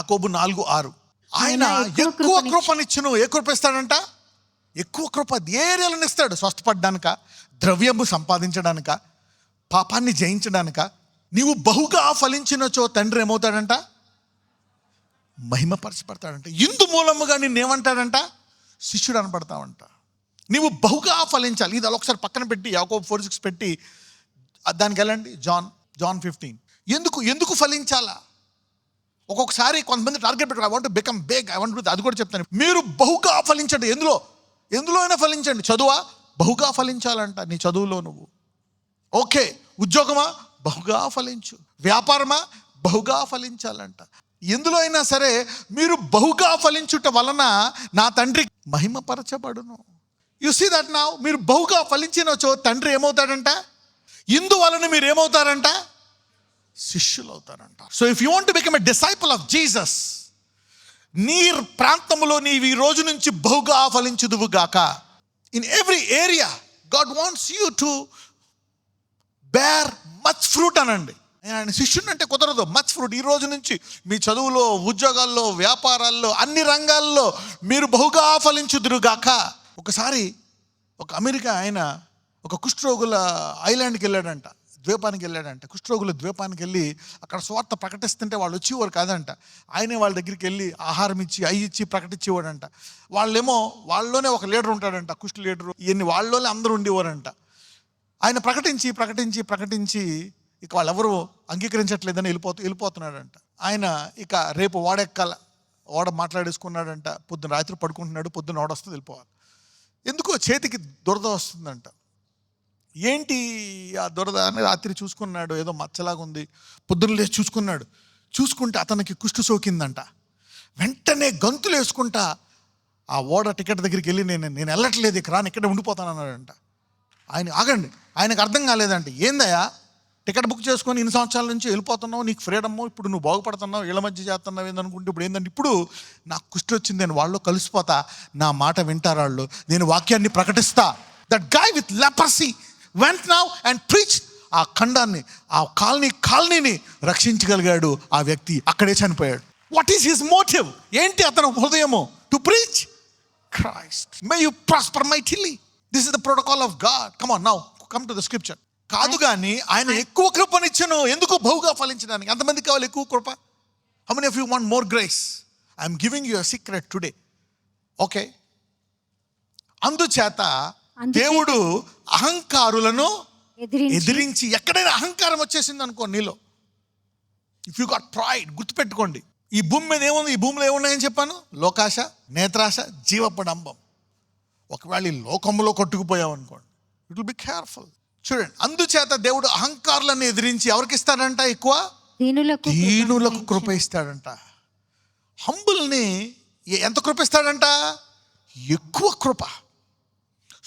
యాకోబు 4:6. ఆయన ఎక్కువ కృపనిచ్చును. ఏ కృప ఇస్తాడంట? ఎక్కువ కృప. ఏ ఏరియాలను ఇస్తాడు? స్వస్థపడ్డానిక, ద్రవ్యము సంపాదించడానిక, పాపాన్ని జయించడానిక. నీవు బహుగా ఫలించినచో తండ్రి ఏమవుతాడంట? మహిమపరచబడతాడంట. ఇందు మూలముగా నిన్నేమంటాడంట? శిష్యుడు అనబడతావంట. నీవు బహుగా ఫలించాలి. ఇది అలా ఒకసారి పక్కన పెట్టి యాకోబు 4:6 పెట్టి దానికి వెళ్ళండి. జాన్ 15. ఎందుకు ఫలించాలా? ఒక్కొక్కసారి కొంతమంది టార్గెట్ పెట్టారు, I want to become big, I want to. అది కూడా చెప్తాను. మీరు బహుగా ఫలించండి. ఎందులో అయినా ఫలించండి. చదువా? బహుగా ఫలించాలంట. నీ చదువులో నువ్వు ఓకే. ఉద్యోగమా? బహుగా ఫలించు. వ్యాపారమా? బహుగా ఫలించాలంట. ఎందులో అయినా సరే మీరు బహుగా ఫలించుట వలన నా తండ్రి మహిమపరచబడును. You see that now. మీరు బహుగా ఫలించినచో తండ్రి ఏమవుతాడంట? ఇందువలన మీరు ఏమవుతారంట? శిష్యులు అవుతారంట. So if you want to become a disciple of Jesus, నీ ప్రాంతంలో నీవు ఈ రోజు నుంచి బహుగా ఫలించుదువు గాక. In every area God wants you to bear much fruit అనండి. ఆయన శిష్యుని అంటే కుదరదు. Much fruit. ఈ రోజు నుంచి మీ చదువులో, ఉద్యోగాల్లో, వ్యాపారాల్లో, అన్ని రంగాల్లో మీరు బహుగా ఫలించుదురుగాక. ఒకసారి ఒక అమెరికా ఆయన ఒక కుష్ఠరోగుల ఐలాండ్కి వెళ్ళాడంట, ద్వీపానికి వెళ్ళాడంట. కుష్ఠరోగుల ద్వీపానికి వెళ్ళి అక్కడ స్వార్థ ప్రకటిస్తుంటే వాళ్ళు వచ్చేవారు కాదంట. ఆయనే వాళ్ళ దగ్గరికి వెళ్ళి ఆహారం ఇచ్చి, అయ్యి ఇచ్చి ప్రకటించేవాడంట. వాళ్ళలోనే ఒక లీడర్ ఉంటాడంట, కుష్ఠ లీడరు. ఇవన్నీ వాళ్ళలోనే అందరూ ఉండేవారంట. ఆయన ప్రకటించి ఇక వాళ్ళెవరూ అంగీకరించట్లేదని వెళ్ళిపోతున్నాడంట. ఆయన ఇక రేపు ఓడ మాట్లాడేసుకున్నాడంట. పొద్దున రాత్రి పడుకుంటున్నాడు, పొద్దున్న ఓడ వస్తుంది, వెళ్ళిపోవాలి. ఎందుకో చేతికి దురద వస్తుందంట. ఏంటి ఆ దురద అని రాత్రి చూసుకున్నాడు. ఏదో మచ్చలాగా ఉంది. పొద్దున్న లేచి చూసుకుంటే అతనికి కుష్టు సోకిందంట. వెంటనే గంతులు వేసుకుంటా ఆ ఓడ టికెట్ దగ్గరికి వెళ్ళి నేను వెళ్ళట్లేదు, ఇక రాను, ఇక్కడే ఉండిపోతాను అన్నాడంట. ఆగండి, ఆయనకు అర్థం కాలేదంట. ఏందయ్యా, టికెట్ బుక్ చేసుకొని ఇన్ని సంవత్సరాల నుంచి వెళ్ళిపోతున్నావు, నీకు ఫ్రీడమ్, ఇప్పుడు నువ్వు బాగుపడుతున్నావు, ఇళ్ళ మధ్య చేస్తున్నావు ఏందనుకుంటే ఇప్పుడు ఏంటంటే, ఇప్పుడు నాకు కుష్టి వచ్చింది, నేను వాళ్ళు కలిసిపోతా, నా మాట వింటారు వాళ్ళు, నేను వాక్యాన్ని ప్రకటిస్తా. That guy with leprosy went now and preach. ఆ ఖండాన్ని, ఆ కాలనీని రక్షించగలిగాడు ఆ వ్యక్తి. అక్కడే చనిపోయాడు. What is his motive? ఏంటి అతను హృదయము? To preach Christ. May you prosper mightily. This is the protocol of God. Come on now, come to the scripture. కాదు కానీ ఆయన ఎక్కువ కృపనిచ్చును. ఎందుకు? బహుగా ఫలించడానికి. ఎంతమంది కావాలి ఎక్కువ కృప? How many of you want more grace? I'm giving you a secret today. Okay. అందుచేత దేవుడు అహంకారులను ఎదిరించి. ఎక్కడైనా అహంకారం వచ్చేసింది అనుకో నీలో, ఇఫ్ యూ గాట్ ప్రైడ్, గుర్తుపెట్టుకోండి, ఈ భూమి మీద ఏముంది? ఈ భూమిలో ఏమున్నాయని చెప్పాను? లోకాశ, నేత్రాశ, జీవపడంబం. ఒకవేళ ఈ లోకంలో కొట్టుకుపోయావు అనుకోండి, ఇట్ విల్ బి కేర్ఫుల్. చూడండి, అందుచేత దేవుడు అహంకారులను ఎదిరించి ఎవరికి ఇస్తాడంట? ఎక్కువ దీనులకు కృప ఇస్తాడంట. హంబుల్ని ఎంత కృప ఇస్తాడంట? ఎక్కువ కృప.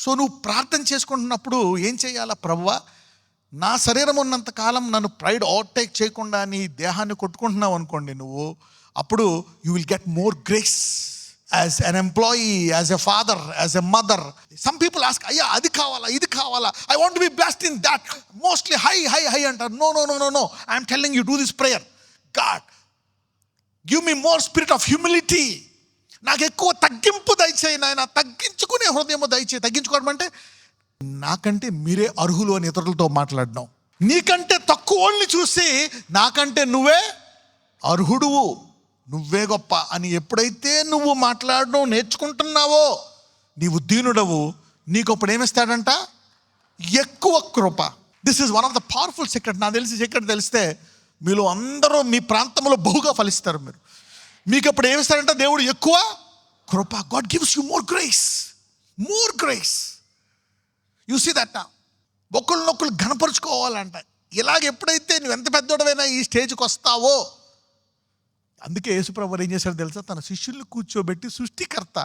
సో నువ్వు ప్రార్థన చేసుకుంటున్నప్పుడు ఏం చేయాలా? ప్రభువా, నా శరీరం ఉన్నంత కాలం నన్ను ప్రైడ్ ఓవర్టేక్ చేయకుండా నీ దేహాన్ని కొట్టుకుంటున్నావు అనుకోండి నువ్వు, అప్పుడు you will get more grace as an employee, as a father, as a mother. Some people ask, అయ్యా అది కావాలా, ఇది కావాలా, I want to be blessed in that. Mostly హై అంటారు. No, I'm telling you, do this prayer. God, give me more spirit of humility. నాకు ఎక్కువ తగ్గింపు దయచేయి నాయన, తగ్గించుకునే హృదయము దయచేయి. తగ్గించుకోవడం అంటే నాకంటే మీరే అర్హులు అని ఇతరులతో మాట్లాడడం. నీకంటే తక్కువని చూసి నాకంటే నువ్వే అర్హుడువు, నువ్వే గొప్ప అని ఎప్పుడైతే నువ్వు మాట్లాడడం నేర్చుకుంటున్నావో నీవు దీనుడవు. నీకు అప్పుడు ఏమిస్తాడంట? ఎక్కువ కృప. This is one of the powerful secret. నాకు తెలిసి సీక్రెట్ తెలిస్తే మీలో అందరూ మీ ప్రాంతంలో బహుగా ఫలిస్తారు. మీకు అప్పుడు ఏమిస్తాడంట? దేవుడు ఎక్కువ కృప. God gives you more grace. You see that నా. ఒకళ్ళనొకళ్ళు ఘనపరుచుకోవాలంట. ఇలాగ ఎప్పుడైతే నువ్వు ఎంత పెద్దోడవైనా ఈ స్టేజ్కి వస్తావో, అందుకే యేసుప్రభువు ఏం చేశాడు తెలుసా? తన శిష్యుల్ని కూర్చోబెట్టి, సృష్టికర్త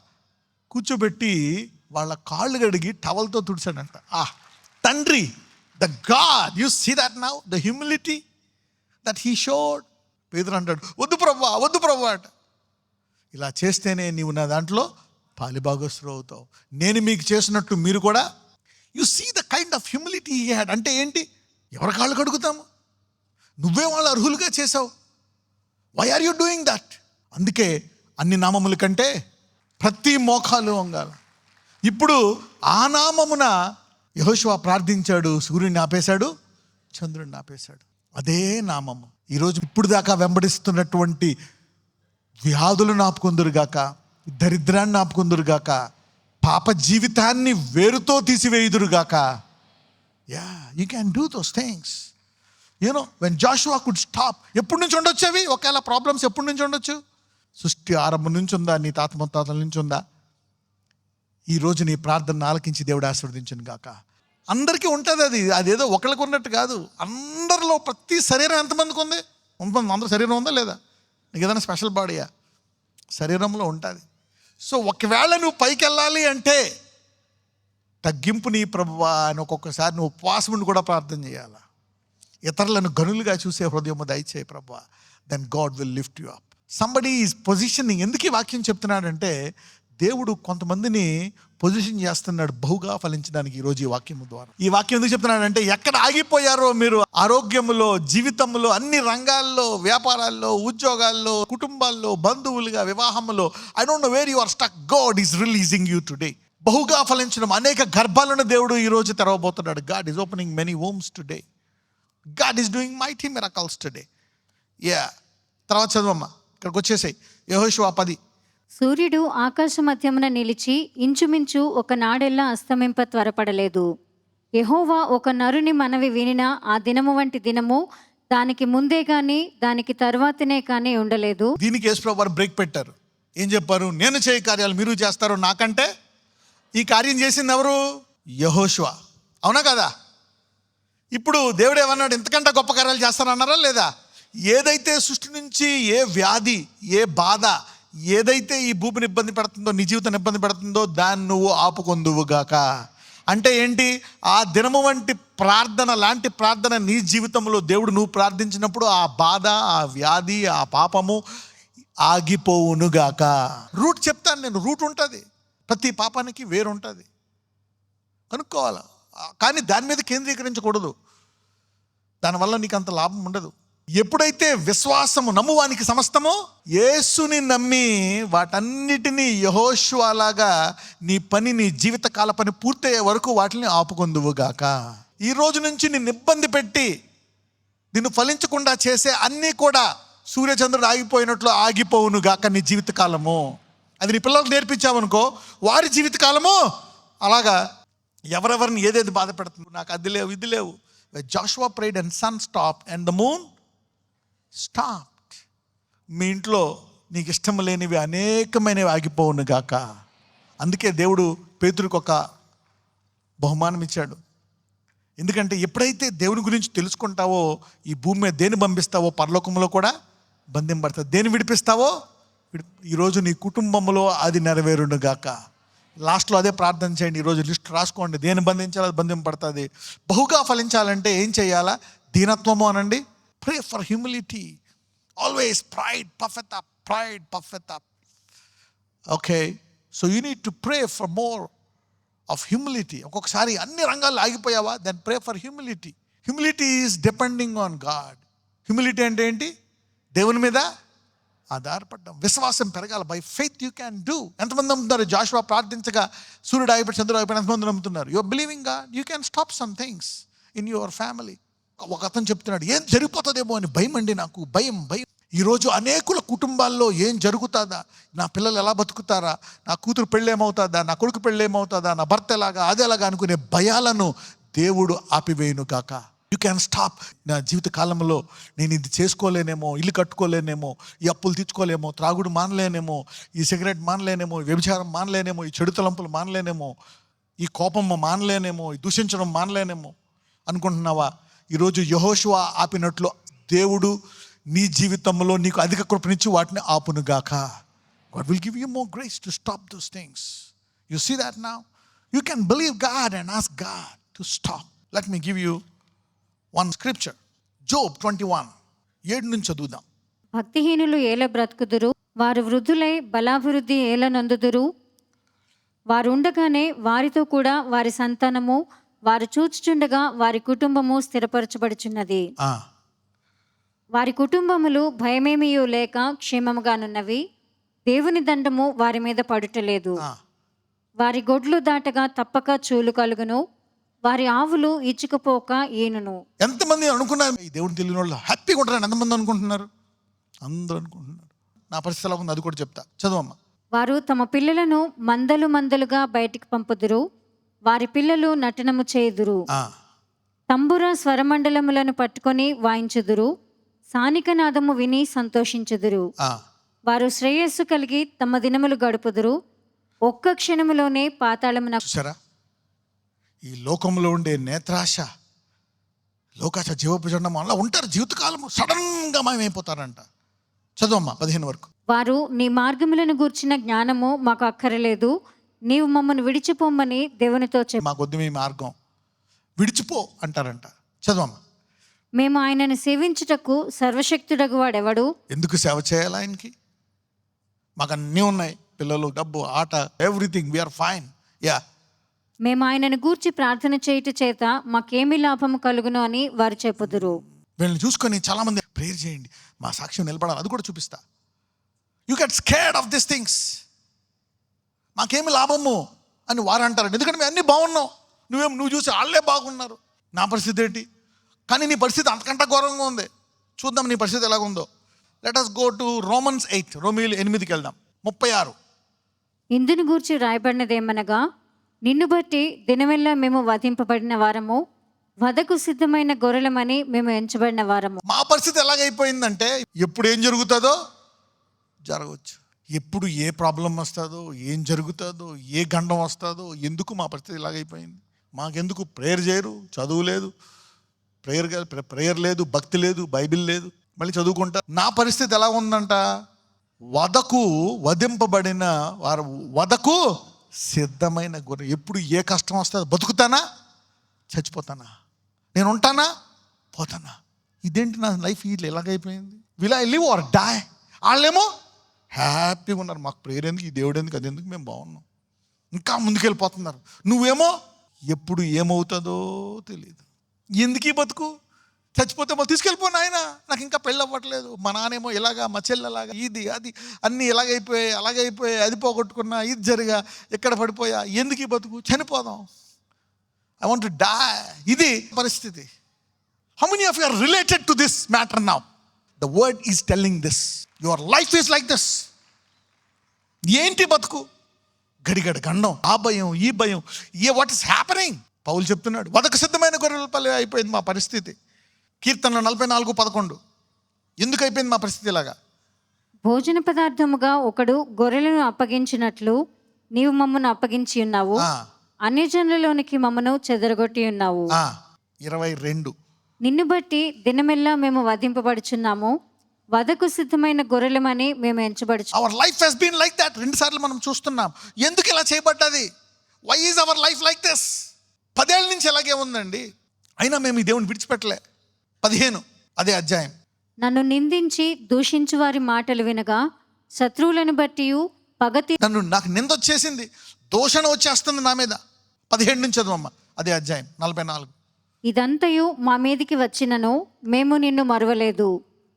కూర్చోబెట్టి వాళ్ళ కాళ్ళు కడిగి టవల్తో తుడిచాడంట. తండ్రి, the God, you see that now, the humility that he showed. పేతురు అంటాడు, వద్దు ప్రభువా అంట. ఇలా చేస్తేనే నీవు నా దాంట్లో పాలిభాగస్తులు అవుతావు. నేను మీకు చేసినట్టు మీరు కూడా. You see the kind of humility he had. అంటే ఏంటి? ఎవరి కాళ్ళు కడుగుతాము? నువ్వే వాళ్ళు అర్హులుగా చేసావు. Why are you doing that? అందుకే అన్ని నామముల కంటే ప్రతి మోకాలు వంగాల. ఇప్పుడు ఆ నామమున యెహోషువ ప్రార్థించాడు, సూర్యుడిని ఆపేశాడు, చంద్రుడిని ఆపేశాడు. అదే నామము ఈరోజు ఇప్పుడు దాకా వెంబడిస్తున్నటువంటి వ్యాధులను ఆపుకుందురుగాక, దరిద్రాన్ని ఆపుకుందురుగాక, పాప జీవితాన్ని వేరుతో తీసివేయుదురుగాక. Yeah, you can do those things. You know when Joshua could stop. ఎప్పటి నుంచి ఉండొచ్చు అవి? ఒకవేళ ప్రాబ్లమ్స్ ఎప్పటి నుంచి ఉండొచ్చు? సృష్టి ఆరంభం నుంచి ఉందా? నీ తాత ముత్తాతల నుంచి ఉందా? ఈరోజు నీ ప్రార్థన ఆలకించి దేవుడు ఆశీర్వదించును గాక. అందరికీ ఉంటుంది అది, అదేదో ఒకళ్ళకి ఉన్నట్టు కాదు. అందరిలో ప్రతి శరీరం ఎంతమందికి ఉంది? అందరూ శరీరం ఉందా లేదా? నీకు ఏదైనా స్పెషల్ బాడీయా? శరీరంలో ఉంటుంది. సో ఒకవేళ నువ్వు పైకి వెళ్ళాలి అంటే తగ్గింపు నీ ప్రభువా అని ఒక్కొక్కసారి నువ్వు ఉపవాసం ఉండి కూడా ప్రార్థన చేయాలా. ఇతరులను గనులుగా చూసే హృదయము దయచేయి ప్రభువా, then God will lift you up. Somebody is positioning. ఎందుకు ఈ వాక్యం చెప్తున్నాడంటే దేవుడు కొంతమందిని పొజిషన్ చేస్తున్నాడు బహుగా ఫలించడానికి. ఈరోజు ఈ వాక్యం ద్వారా ఈ వాక్యం ఎందుకు చెప్తున్నాడంటే ఎక్కడ ఆగిపోయారో మీరు ఆరోగ్యంలో, జీవితంలో, అన్ని రంగాల్లో, వ్యాపారాల్లో, ఉద్యోగాల్లో, కుటుంబాల్లో, బంధువులుగా, వివాహంలో, I don't know where you are stuck, God is releasing you today. బహుగా ఫలించడం, అనేక గర్భాలను దేవుడు ఈరోజు తెరవబోతున్నాడు. God is opening many wombs today. God is doing mighty miracles today. Yeah, తర్వాత చదవమ్మా, ఇక్కడికి వచ్చేసాయి. యెహోషువ 10. సూర్యుడు ఆకాశ మధ్యమున నిలిచి ఇంచుమించు ఒక నాడెల్లా అస్తమింప త్వరపడలేదు. యెహోవా ఒక నరుని మనవి వినిన ఆ దినము వంటి దినము దానికి ముందే కానీ దానికి తర్వాతనే కానీ ఉండలేదు. దీనికి యేసుప్రభువు వారు బ్రేక్ పెట్టారు. ఏం చెప్పారు? నేను చేయ కార్యాలు మీరు చేస్తారు నాకంటే. ఈ కార్యం చేసింది ఎవరు? యెహోషువ. అవునా కదా? ఇప్పుడు దేవుడు ఏమన్నాడు? ఇంతకంటే గొప్ప కార్యాలు చేస్తానన్నారా లేదా? ఏదైతే సృష్టి నుంచి ఏ వ్యాధి, ఏ బాధ, ఏదైతే ఈ భూమిని ఇబ్బంది పెడుతుందో, నీ జీవితాన్ని ఇబ్బంది పెడుతుందో దాన్ని నువ్వు ఆపుకొందువుగాక. అంటే ఏంటి? ఆ దినము వంటి ప్రార్థన లాంటి ప్రార్థన నీ జీవితంలో దేవుడు నువ్వు ప్రార్థించినప్పుడు ఆ బాధ, ఆ వ్యాధి, ఆ పాపము ఆగిపోవునుగాక. రూట్ చెప్తాను నేను. రూట్ ఉంటుంది. ప్రతి పాపానికి వేరు ఉంటుంది, కనుక్కోవాలి. కానీ దాని మీద కేంద్రీకరించకూడదు. దానివల్ల నీకు అంత లాభం ఉండదు. ఎప్పుడైతే విశ్వాసము, నమ్మువానికి సమస్తము, యేసుని నమ్మి వాటన్నిటినీ యెహోషువలాగా నీ పని, నీ జీవితకాల పని పూర్తయ్యే వరకు వాటిని ఆపుకొందువుగాక. ఈ రోజు నుంచి నిన్ను ఇబ్బంది పెట్టి నిన్ను ఫలించకుండా చేసే అన్నీ కూడా సూర్యచంద్రుడు ఆగిపోయినట్లు ఆగిపోవునుగాక నీ జీవితకాలము. అది నీ పిల్లలకు నేర్పించావనుకో, వారి జీవితకాలము అలాగా ఎవరెవరిని ఏదేది బాధ పెడుతుంది. నాకు అది లేవు, ఇది లేవు. Joshua prayed and sun stop and the moon stopped. మీ ఇంట్లో నీకు ఇష్టం లేనివి అనేకమైనవి ఆగిపోవును గాక. అందుకే దేవుడు పేతురుకు ఒక బహుమానం ఇచ్చాడు. ఎందుకంటే ఎప్పుడైతే దేవుని గురించి తెలుసుకుంటావో ఈ భూమి మీద దేని బంధిస్తావో పరలోకంలో కూడా బంధింపబడుతుంది. దేని విడిపిస్తావో ఈరోజు నీ కుటుంబంలో అది నెరవేరును గాక. లాస్ట్లో అదే ప్రార్థన చేయండి. ఈరోజు లిస్ట్ రాసుకోండి. దేని బంధించాలో అది బంధింపబడుతుంది. బహుగా ఫలించాలంటే ఏం చేయాలా? దీనత్వము అనండి. Pray for humility. Always pride puffeth up. Pride puffeth up. Okay. So you need to pray for more of humility. ఒక్కొక్కసారి అన్ని రంగాల్లో ఆగిపోయావా? Then pray for humility. Humility is depending on God. Humility అంటే ఏంటి? దేవుని మీద ఆధారపడ్డం. విశ్వాసం పెరగాల. By faith you can do. ఎంతమంది నమ్ముతున్నారు? జాషువా ప్రార్థించగా సూర్యుడు ఆగిపోయి, చంద్రుడు ఆగిపోయి ఎంతమంది నమ్ముతున్నారు? You are believing God. You can stop some things in your family. ఒక అతను చెప్తున్నాడు, ఏం జరిగిపోతుందేమో అని భయం అండి నాకు. భయం. ఈరోజు అనేకుల కుటుంబాల్లో ఏం జరుగుతుందా, నా పిల్లలు ఎలా బతుకుతారా, నా కూతురు పెళ్ళేమవుతుందా, నా కొడుకు పెళ్ళేమవుతుందా, నా భర్త ఎలాగా, అదేలాగా అనుకునే భయాలను దేవుడు ఆపివేయును కాక. You can stop. నా జీవిత కాలంలో నేను ఇది చేసుకోలేనేమో, ఇల్లు కట్టుకోలేనేమో, ఈ అప్పులు తీర్చుకోలేమో, త్రాగుడు మానలేనేమో, ఈ సిగరెట్ మానలేనేమో, ఈ వ్యభిచారం మానలేనేమో, ఈ చెడు తలంపులు మానలేనేమో, ఈ కోపం మానలేనేమో, ఈ దూషించడం మానలేనేమో అనుకుంటున్నావా? ఈరోజు యెహోషువ ఆపినట్లు దేవుడు నీ జీవితంలో నీకు అధిక కృపనిచ్చి వాటిని ఆపునుగాక. God will give you more grace to stop those things. You see that now? You can believe God and ask God to stop. Let me give you one scripture. Job 21. 7 నుంచి చదువుదాం. భక్తిహీనులు ఏల బ్రతుకుదురు, వారు వృద్ధులై బలాభివృద్ధి ఏలనందుదురు. వారు ఉండగానే వారితో కూడా వారి సంతానము, వారు చూచుచుండగా వారి కుటుంబము స్థిరపరచబడుచున్నది. వారి కుటుంబములు భయమేమియూ లేక క్షేమముగానున్నవి. దేవుని దండము వారి మీద పడుటలేదు. ఆ, వారి గొడ్లు దాటగా తప్పక చూలు కలుగును. వారి ఆవులు ఇచ్చుకుపోక ఈనును. ఎంతమంది అనుకున్నారు ఈ దేవుని తెలియని వాళ్ళు హ్యాపీగా ఉంటారని ఎంతమంది అనుకుంటున్నారు? అందరూ అనుకుంటున్నారు. నా పరిస్థితి ఎలా ఉంది అది కూడా చెప్తా, చదువమ్మా. వారు తమ పిల్లలను మందలు మందలుగా బయటికి పంపుదురు. వారి పిల్లలు నటనము చేయుదురు. ఆ, తంబుర స్వరమండలములను పట్టుకొని వాయించుదురు. సానికనాదము విని సంతోషించుదురు. ఆ. వారు శ్రేయస్సు కలిగి తమ దినములు గడుపుదురు. ఒక్క క్షణములోనే పాతాళమున. చూసారా, ఈ లోకంలో ఉండే నేత్రాశ, లోకాశ, జీవపు జెండం అలా ఉంటారు జీవితకాలము. సడన్గా మాయమైపోతారంట. చదువమ్మా 15 వరకు. వారు నీ మార్గములను గూర్చిన జ్ఞానము మాకు అక్కరలేదు. నీవు మమ్మను విడిచిపోమ్మని దేవునితో చెప్పు. మాకొద్దు మీ మార్గం, విడిచిపో అంటారంట. చదవమ్మా. మేము ఆయనను సేవించుటకు సర్వశక్తుడగు వాడెవడు? ఎందుకు సేవ చేయాలి ఆయనకి? మాకు అన్నీ ఉన్నాయి, పిల్లలు, డబ్బు, ఆట, ఎవ్రీథింగ్, వీఆర్ ఫైన్. యా, మేము ఆయనను గూర్చి ప్రార్థన చేయుట చేత మాకేమి లాభము కలుగును అని వారు చెప్పుదురు. వీళ్ళని చూసుకొని చాలామంది ప్రేయర్ చేయండి, మా సాక్ష్యం నిలబడాలి, అది కూడా చూపిస్తా. You get scared of this things. మాకేమి లాభము అని వారు అంటారండి. ఎందుకంటే మేము అన్నీ బాగున్నాం, నువ్వు చూసి వాళ్ళే బాగున్నారు. నా పరిస్థితి ఏంటి? కానీ నీ పరిస్థితి అంతకంటే ఘోరంగా ఉంది. చూద్దాం నీ పరిస్థితి ఎలాగుందో. Let us go to Romans 8, రోమీయులు 8కి వెళ్దాం. 36. ఇందును గూర్చి రాయబడినదేమనగా, నిన్ను బట్టి దినమెల్లా మేము వధింపబడిన వారము, వధకు సిద్ధమైన గొర్రెలమని మేము ఎంచబడిన వారము. మా పరిస్థితి ఎలాగైపోయిందంటే ఎప్పుడు ఏం జరుగుతుందో జరగవచ్చు, ఎప్పుడు ఏ ప్రాబ్లం వస్తుందో, ఏం జరుగుతుందో, ఏ గండం వస్తుందో, ఎందుకు మా పరిస్థితి ఇలాగైపోయింది. మాకెందుకు ప్రేయర్ చేయరు, చదువు లేదు, ప్రేయర్ లేదు, భక్తి లేదు, బైబిల్ లేదు, మళ్ళీ చదువుకుంటా. నా పరిస్థితి ఎలా ఉందంట, వధకు వధింపబడిన వారు, వధకు సిద్ధమైన గొర్రె. ఎప్పుడు ఏ కష్టం వస్తుందో, బతుకుతానా చచ్చిపోతానా, నేను ఉంటానా పోతానా, ఇదేంటి నా లైఫ్ ఇట్లా ఎలాగైపోయింది. Will I live or die? వాళ్ళేమో హ్యాపీగా ఉన్నారు, మాకు ప్రేయర్ ఎందుకు, ఈ దేవుడు ఎందుకు, అది ఎందుకు, మేము బాగున్నాం, ఇంకా ముందుకెళ్ళిపోతున్నారు. నువ్వేమో ఎప్పుడు ఏమవుతుందో తెలియదు. ఎందుకు ఈ బతుకు, చచ్చిపోతే మళ్ళీ తీసుకెళ్ళిపోను ఆయన, నాకు ఇంకా పెళ్ళి అవ్వట్లేదు, మా నాన్నేమో ఇలాగా, మా చెల్లెలాగా, ఇది అది అన్నీ ఎలాగైపోయాయి, అలాగైపోయాయి, అది పోగొట్టుకున్నా, ఇది జరిగా, ఎక్కడ పడిపోయా, ఎందుకు ఈ బతుకు, చనిపోదాం, ఐ వాంట్ టు డై. ఇది పరిస్థితి. How many of you are related to this matter now? The word is telling this, your life is like this. ఏంటి బతుకు, గడిగడ గండం, ఆ భయం, ఈ భయం, వాట్ ఈస్ హ్యాపెనింగ్? పౌలు చెప్తున్నాడు, వదకు సిద్ధమైన గొర్రెల పల్లె అయిపోయింది మా పరిస్థితి. కీర్తనలు 44:11. ఎందుకు అయిపోయింది మా పరిస్థితి ఇలాగా? భోజన పదార్థముగా ఒకడు గొర్రెలను అప్పగించినట్లు నీవు మమ్మను అప్పగించి ఉన్నావు. అన్యజనులలోనికి మమ్మను చెదరగొట్టి ఉన్నావు. 22. నిన్ను బట్టి దినమెల్లా మేము వధింపబడుచున్నాము, వధకు సిద్ధమైన గొర్రెలమని మేము ఎంచబడుచు. Our life has been like that. 2 సార్లు మనం చూస్తున్నాం. ఎందుకు ఇలా చేయబడ్డది? Why is our life like this? 10 ఏళ్ళ నుంచి ఎలాగే ఉందండి, అయినా మేము ఈ దేవుని విడిచిపెట్టలే. 15 అదే అధ్యాయం. నన్ను నిందించి దూషించు వారి మాటలు వినగా శత్రువులను బట్టి పగతి. నాకు నింద వచ్చేసింది, దోషణ వచ్చేస్తుంది నా మీద. 17 నుంచి చదవమ్మ, అదే అధ్యాయం 44. ఇదంతయు మా మీదికి వచ్చినను మేము నిన్ను మరువలేదు,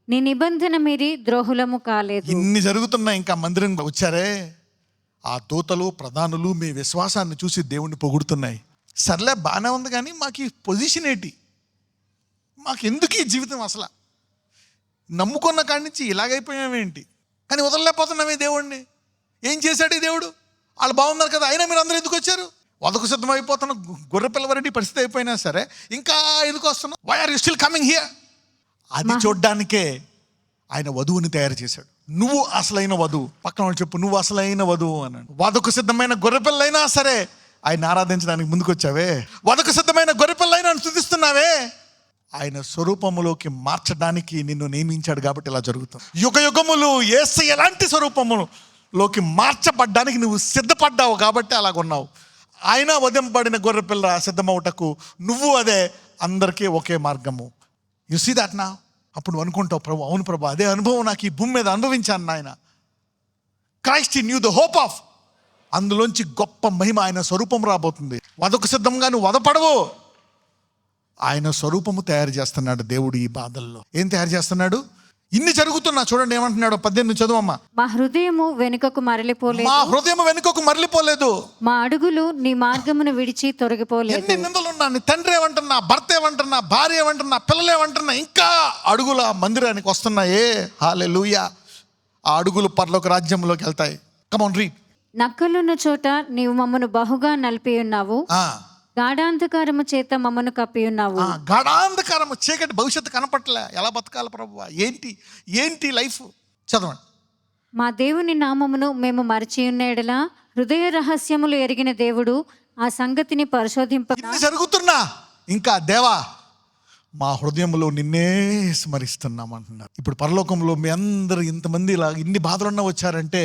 నీ నిబంధన మీరి ద్రోహులము కాలేదు. ఇన్ని జరుగుతున్నాయి. ఇంకా మందిరం వచ్చారే ఆ దూతలు, ప్రధానులు మీ విశ్వాసాన్ని చూసి దేవుణ్ణి పొగుడుతున్నాయి. సర్లే బాగానే ఉంది, కానీ మాకు ఈ పొజిషన్ ఏంటి, మాకు ఎందుకు ఈ జీవితం, అసలు నమ్ముకున్న కాడి నుంచి ఇలాగైపోయామేంటి, కానీ వదలలేకపోతున్నామే దేవుణ్ణి. ఏం చేశాడు ఈ దేవుడు? వాళ్ళు బాగున్నారు కదా, అయినా మీరు అందరూ ఎందుకు వచ్చారు? వదకు సిద్ధమైపోతున్న గొర్రె పిల్లవారి పరిస్థితి అయిపోయినా సరే ఇంకా ఎందుకు వస్తున్నావు? Why are you still coming here? అది చూడ్డానికే ఆయన వధువుని తయారు చేశాడు. నువ్వు అసలైన వధువు. పక్కన వాళ్ళు చెప్పు, నువ్వు అసలైన వధువు అన్నాడు. వధకు సిద్ధమైన గొర్రెపిల్లైనా సరే ఆయన ఆరాధించడానికి ముందుకు వచ్చావే, వధకు సిద్ధమైన గొర్రెపిల్లైనా స్తుతిస్తున్నావే. ఆయన స్వరూపములోకి మార్చడానికి నిన్ను నియమించాడు కాబట్టి ఇలా జరుగుతుంది. యుగ యుగములు యేసయ్య ఎలాంటి స్వరూపములోకి మార్చబడ్డానికి నువ్వు సిద్ధపడ్డావు కాబట్టి అలాగున్నావు. ఆయన వధింపబడిన గొర్రెపిల్ల సిద్ధమవుటకు నువ్వు అదే, అందరికీ ఒకే మార్గము. యు సీ దట్ నా? అప్పుడు నువ్వు అనుకుంటావు, ప్రభు అవును ప్రభు, అదే అనుభవం నాకు ఈ భూమి మీద అనుభవించాను నాయన. Christ in you the hope of, అందులోంచి గొప్ప మహిమ ఆయన స్వరూపం రాబోతుంది. వధకు సిద్ధంగా నువ్వు వధపడవు, ఆయన స్వరూపము తయారు చేస్తున్నాడు దేవుడు ఈ బాధల్లో. ఏం తయారు చేస్తున్నాడు? ఇన్ని జరుగుతున్నా చూడండి ఏమంటున్నాడు. 18 చదువమ్మా. మా హృదయము వెనుకకు మరలిపోలేదు, మా హృదయం వెనుకకు మరలిపోలేదు, మా అడుగులు నీ మార్గమును విడిచి తొలగిపోలేదు. ఎన్ని నిందలున్నా, నీ తండ్రి ఏమంటున్నా, భర్త ఏమంటున్నా, భార్య ఏమంటున్నా, పిల్లలు ఏమంటున్నా, ఇంకా అడుగులు ఆ మందిరానికి వస్తున్నాయే. హల్లెలూయా. ఆ అడుగులు పరలోక రాజ్యంలోకి వెళ్తాయి. Come on read. నక్కలున్న చోట నీవు మమ్మను బహుగా నలిపి ఉన్నావు, గాఢాంధకారము చేత మమ్మను కప్పి ఉన్నావు. గాఢాంధకారము, చీకటి, భవిష్యత్తు కనపట్లే. ఎలా బతకాలి ప్రభువా? ఏంటి లైఫ్? చదవండి. మా దేవుని నామమును మేము మరచి ఉన్న ఎడల హృదయ రహస్యములు ఎరిగిన దేవుడు ఆ సంగతిని పరిశోధింప. ఇన్ని జరుగుతున్నా ఇంకా దేవా మా హృదయంలో నిన్నే స్మరిస్తున్నాం అంటున్నారు. ఇప్పుడు పరలోకంలో మీ అందరూ ఇంతమంది ఇలా ఇన్ని బాధలున్నా వచ్చారంటే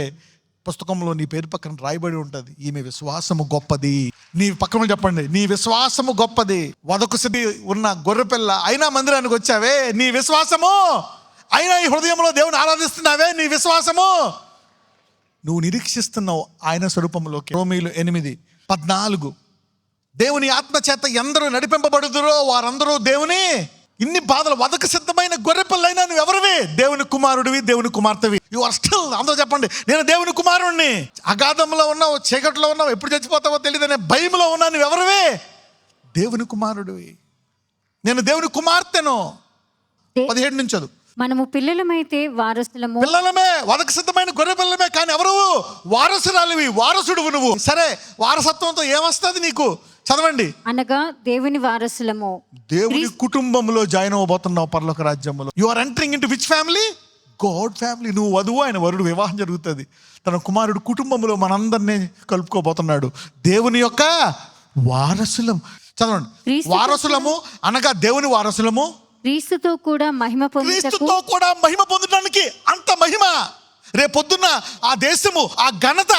పుస్తకంలో నీ పేరు పక్కన రాయబడి ఉంటుంది, ఈమె విశ్వాసము గొప్పది. నీ పక్కన చెప్పండి, నీ విశ్వాసము గొప్పది. వదకుసిది ఉన్న గొర్రెపిల్ల అయినా మందిరానికి వచ్చావే, నీ విశ్వాసము. అయినా ఈ హృదయంలో దేవుని ఆరాధిస్తున్నావే, నీ విశ్వాసము. నువ్వు నిరీక్షిస్తున్నావు ఆయన స్వరూపంలోకి. రోమీయులు 8:14. దేవుని ఆత్మ చేత ఎందరూ నడిపింపబడుదురో వారందరూ దేవుని. ఇన్ని బాధలు, వదకు సిద్ధమైన గొర్రెపిల్లైనా నువ్వు ఎవరివి? దేవుని కుమారుడివి, దేవుని కుమార్తెవి. You are still. అందరూ చెప్పండి, నేను దేవుని కుమారుణ్ణి. అగాధంలో ఉన్నావు, చీకట్లో ఉన్నావు, ఎప్పుడు చచ్చిపోతావో తెలియదు అనే భయంలో ఉన్నా, నువ్వు ఎవరివి? దేవుని కుమారుడివి. నేను దేవుని కుమార్తెను. 17 నుంచి చదువు. మనము పిల్లలమైతే వారసులము. పిల్లలమే, వదకు సిద్ధమైన గొర్రె పిల్లలమే. కానీ ఎవరు? వారసురాలివి, వారసుడువు నువ్వు. సరే, వారసత్వంతో ఏమొస్తుంది నీకు? చదవండి. అనగా దేవుని వారసులము, దేవుని కుటుంబంలో జాయిన్ అవ్వబోతున్నావు పరలోక రాజ్యంలో. You are entering into which family? God family. నువ్వు వధువు, ఆయన వరుడు. వివాహం జరుగుతుంది. తన కుమారుడు కుటుంబంలో మనందరినీ కలుపుకోబోతున్నాడు. దేవుని యొక్క వారసులం. చదవండి. వారసులము అనగా దేవుని వారసులము, క్రీస్తుతో కూడా మహిమ పొందడానికి. అంత మహిమ రేపొద్దున్న ఆ దేశము, ఆ ఘనత,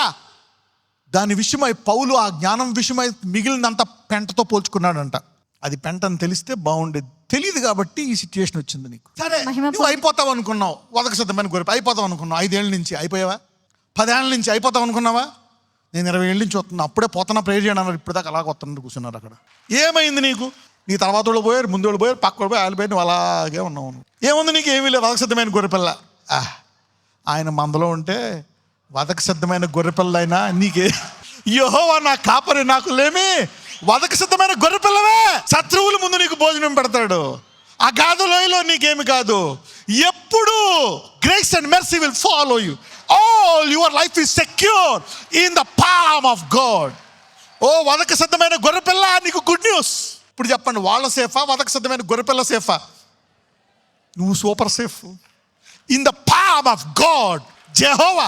దాని విషయమై పౌలు ఆ జ్ఞానం విషయమై మిగిలినంత పెంటతో పోల్చుకున్నాడంట. అది పెంట అని తెలిస్తే బాగుండేది, తెలియదు కాబట్టి ఈ సిచ్యువేషన్ వచ్చింది నీకు. సరే, నువ్వు అయిపోతావు అనుకున్నావు, వదకు సిద్ధమైన గొర్రె అయిపోతావు అనుకున్నావు. 5 ఏళ్ళ నుంచి అయిపోయావా? 10 ఏళ్ళ నుంచి అయిపోతావు అనుకున్నావా? నేను 20 ఏళ్ళ నుంచి వస్తున్నా, అప్పుడే పోతున్నా, ప్రేర్ చేయడం అన్నారు. ఇప్పుడు దాకా అలాగ వస్తున్నారు, కూర్చున్నారు అక్కడ. ఏమైంది నీకు? నీ తర్వాత వాళ్ళు పోయారు, ముందు వాళ్ళు పోయారు, పక్క వాళ్ళు పోయి వాళ్ళు పోయి, నువ్వు అలాగే ఉన్నావు. ఏముంది నీకు? ఏమీ లేదు. వదకు సిద్ధమైన గొర్రెపిల్ల. ఆయన మందలో ఉంటే వదకు సిద్ధమైన గొర్రెపిల్లైనా నీకే. యెహోవా నా కాపరి, నాకు లేమి. వదకు సిద్ధమైన గొర్రెపిల్లవే. శత్రువుల ముందు నీకు భోజనం పెడతాడు. ఆ గాధలోయలో నీకేమి కాదు. ఎప్పుడు grace and mercy will follow you. All your life is secure in the palm of God. ఓ వదకు సిద్ధమైన గొర్రెపిల్ల, నీకు గుడ్ న్యూస్. ఇప్పుడు చెప్పండి, వాళ్ళ సేఫా, వదకు సిద్ధమైన గొర్రెపిల్ల సేఫా? నువ్వు super safe in the palm of God. Jehovah,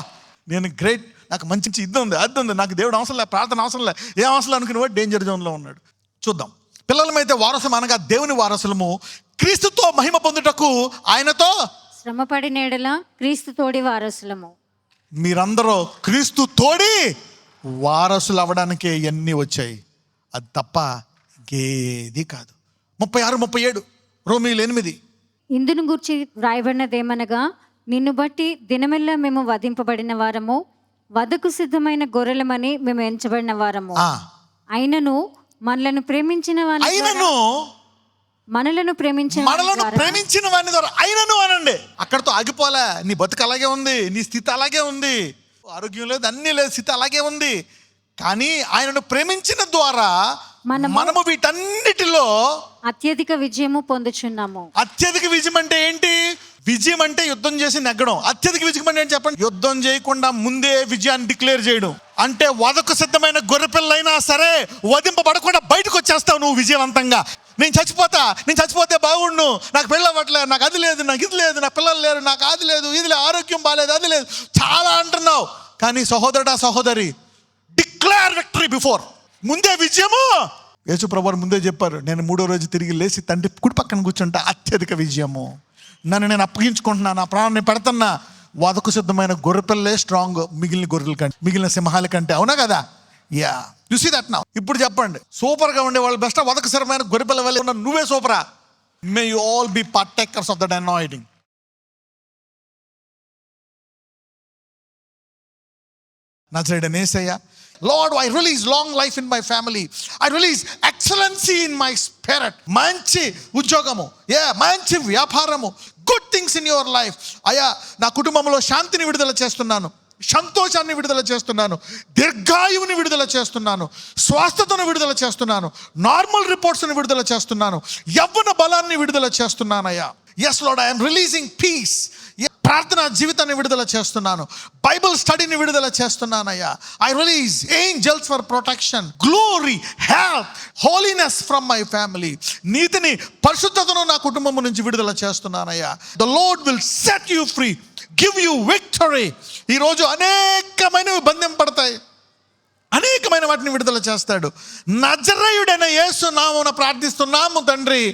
నేను గ్రేట్, నాకు మంచి ఇది ఉంది, అది ఉంది, నాకు దేవుడు అవసరం లేదు, ప్రార్థన అవసరం లేదు, ఏం అవసరం లేదు అనుకునేవాడు డేంజర్ జోన్లో ఉన్నాడు. చూద్దాం. పిల్లలమైతే వారసులం అనగా దేవుని వారసులము, క్రీస్తుతో మహిమ పొందుటకు ఆయనతో శ్రమపడిన ఎడల క్రీస్తు తోడి వారసులము. మీరందరూ క్రీస్తు తోడి వారసులు అవ్వడానికే ఇవన్నీ వచ్చాయి, అది తప్ప ఇంకేది కాదు. 36, 37 రోమీయులు 8. ఇందును గూర్చి వ్రాయబడినదేమనగా, నిన్ను బట్టి దినమెల్లా మేము వధింపబడిన వారము, వధకు సిద్ధమైన గొర్రెలమని మేము ఎంచబడిన వారము. అయినను మనలను ప్రేమించిన మనలను ప్రేమించిన వాని ద్వారా అయినను అనండి. అక్కడతో ఆగిపోలే. నీ బతుకు అలాగే ఉంది, నీ స్థితి అలాగే ఉంది, ఆరోగ్యం లేదు, అన్నీ లేదు, స్థితి అలాగే ఉంది. కానీ ఆయనను ప్రేమించిన ద్వారా మనము వీటన్నిటిలో అత్యధిక విజయము పొందుచున్నాము. అత్యధిక విజయం అంటే ఏంటి? విజయం అంటే యుద్ధం చేసి నెగ్గడం. అత్యధిక విజయం అంటే ఏంటి చెప్పండి? యుద్ధం చేయకుండా ముందే విజయాన్ని డిక్లేర్ చేయడం. అంటే వదకు సిద్ధమైన గొర్రెపిల్లైనా సరే వధింపబడకుండా బయటకు వచ్చేస్తావు నువ్వు విజయవంతంగా. నేను చచ్చిపోతే బాగుండు, నాకు పెళ్ళి అవ్వట్లేదు, నాకు అది లేదు, నాకు ఇది లేదు, నాకు పిల్లలు లేరు, నాకు అది లేదు, ఇది లేదు, ఆరోగ్యం బాగాలేదు, అది లేదు, చాలా అంటున్నావు. కానీ సహోదరుడా, సహోదరి, డిక్లేర్ విక్టరీ బిఫోర్. ముందే విజయము. యేసు ప్రభువు ముందే చెప్పారు, నేను 3వ రోజు తిరిగి లేచి తండ్రి కుడి పక్కన కూర్చుంటా, అత్యధిక విజయము. నన్ను నేను అప్పగించుకుంటున్నా, నా ప్రాణాన్ని పెడుతున్నా. వదకు సిద్ధమైన గొర్రెపిల్లే స్ట్రాంగ్ మిగిలిన గొర్రెల కంటే, మిగిలిన సింహాల కంటే. అవునా కదా? Yeah, you see that now. ఇప్పుడు చెప్పండి, సూపర్గా ఉండే వాళ్ళు బెస్టా, వదకు సిద్ధమైన గొర్రెపిల్ల వల్ల ఉన్న నువ్వే సూపరా? May you all be partakers of that anointing. నజరేయుడైన Yesayya Lord, I release long life in my family. I release excellency in my spirit. మంచి ఉద్యోగము, మంచి వ్యాపారము, good things in your life. అయ్యా, నా కుటుంబంలో శాంతిని విడుదల చేస్తున్నాను, సంతోషాన్ని విడుదల చేస్తున్నాను, దీర్ఘాయువుని విడుదల చేస్తున్నాను, స్వస్థతను విడుదల చేస్తున్నాను, నార్మల్ రిపోర్ట్స్ని విడుదల చేస్తున్నాను, యవ్వన బలాన్ని విడుదల చేస్తున్నానయ్యా. Yes Lord, I'm releasing peace. ప్రార్థన జీవితాన్ని విడుదల చేస్తున్నాను, బైబిల్ స్టడీని విడుదల చేస్తున్నానయ్యా. I release angels for protection, glory, health, holiness from my family. నీతిని, పరిశుద్ధతను నా కుటుంబం నుంచి విడుదల చేస్తున్నానయ్యా. The Lord will set you free, give you victory. ఈరోజు అనేకమైనవి బంధింపడతాయి, అనేకమైన వాటిని విడుదల చేస్తాడు. నజరేయుడైన యేసు నామమున ప్రార్థిస్తున్నాము తండ్రి.